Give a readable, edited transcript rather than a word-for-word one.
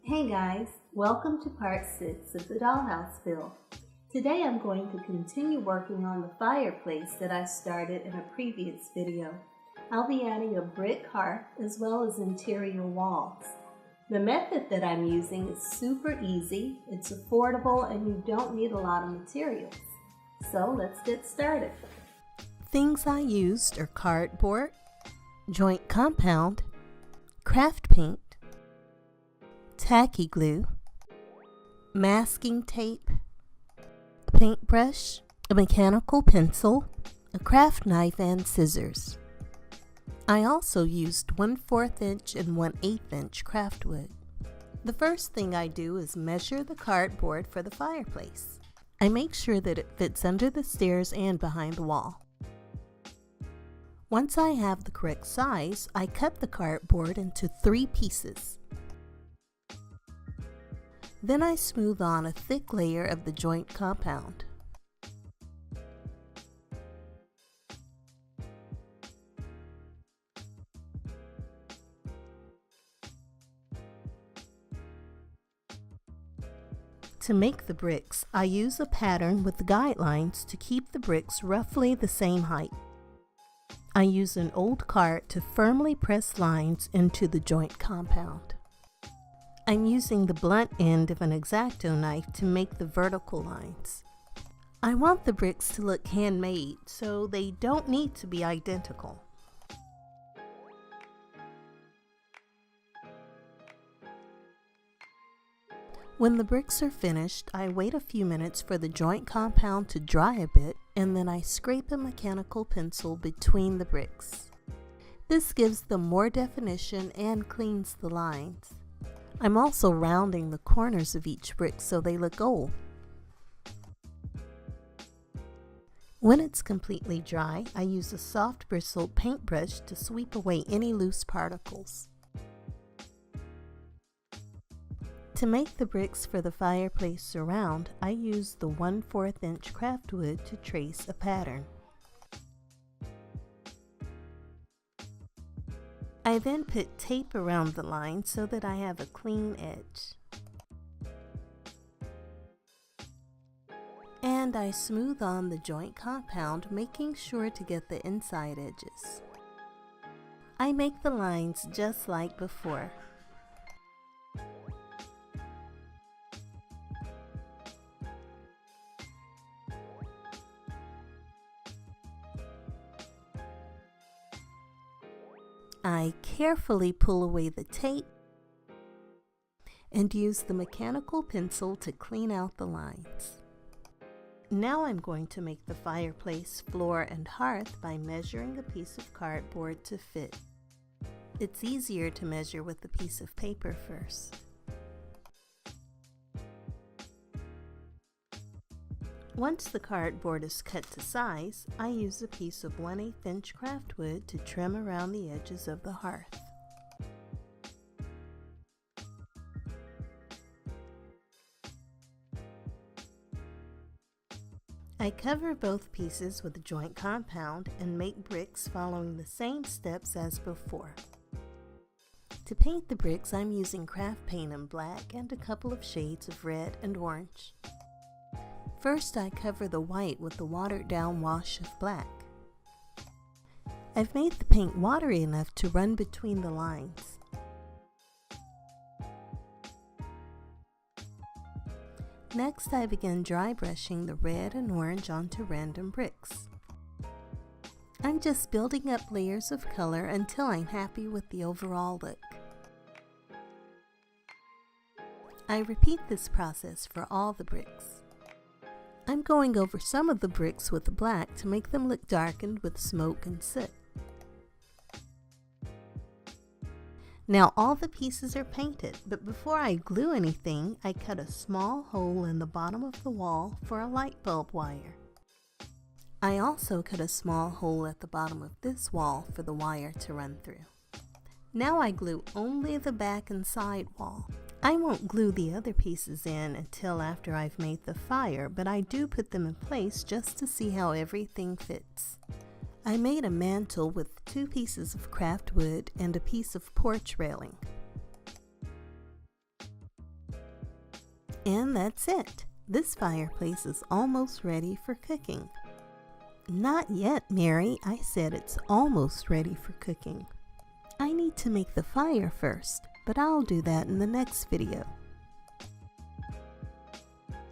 Hey guys, welcome to part 6 of the Dollhouse build. Today I'm going to continue working on the fireplace that I started in a previous video. I'll be adding a brick hearth as well as interior walls. The method that I'm using is super easy, it's affordable, and you don't need a lot of materials. So let's get started. Things I used are cardboard, joint compound, craft paint, tacky glue, masking tape, a paintbrush, a mechanical pencil, a craft knife, and scissors. I also used 1/4 inch and 1/8 inch craft wood. The first thing I do is measure the cardboard for the fireplace. I make sure that it fits under the stairs and behind the wall. Once I have the correct size, I cut the cardboard into 3 pieces. Then I smooth on a thick layer of the joint compound. To make the bricks, I use a pattern with guidelines to keep the bricks roughly the same height. I use an old cart to firmly press lines into the joint compound. I'm using the blunt end of an X-Acto knife to make the vertical lines. I want the bricks to look handmade, so they don't need to be identical. When the bricks are finished, I wait a few minutes for the joint compound to dry a bit, and then I scrape a mechanical pencil between the bricks. This gives them more definition and cleans the lines. I'm also rounding the corners of each brick so they look old. When it's completely dry, I use a soft bristled paintbrush to sweep away any loose particles. To make the bricks for the fireplace surround, I use the 1/4 inch craft wood to trace a pattern. I then put tape around the line so that I have a clean edge. And I smooth on the joint compound, making sure to get the inside edges. I make the lines just like before. I carefully pull away the tape and use the mechanical pencil to clean out the lines. Now I'm going to make the fireplace, floor, and hearth by measuring a piece of cardboard to fit. It's easier to measure with a piece of paper first. Once the cardboard is cut to size, I use a piece of 1/8 inch craft wood to trim around the edges of the hearth. I cover both pieces with joint compound and make bricks following the same steps as before. To paint the bricks, I'm using craft paint in black and a couple of shades of red and orange. First, I cover the white with the watered down wash of black. I've made the paint watery enough to run between the lines. Next, I begin dry brushing the red and orange onto random bricks. I'm just building up layers of color until I'm happy with the overall look. I repeat this process for all the bricks. I'm going over some of the bricks with black to make them look darkened with smoke and soot. Now all the pieces are painted, but before I glue anything, I cut a small hole in the bottom of the wall for a light bulb wire. I also cut a small hole at the bottom of this wall for the wire to run through. Now I glue only the back and side wall. I won't glue the other pieces in until after I've made the fire, but I do put them in place just to see how everything fits. I made a mantle with 2 pieces of craft wood and a piece of porch railing. And that's it. This fireplace is almost ready for cooking. Not yet, Mary. I said it's almost ready for cooking. I need to make the fire first, but I'll do that in the next video.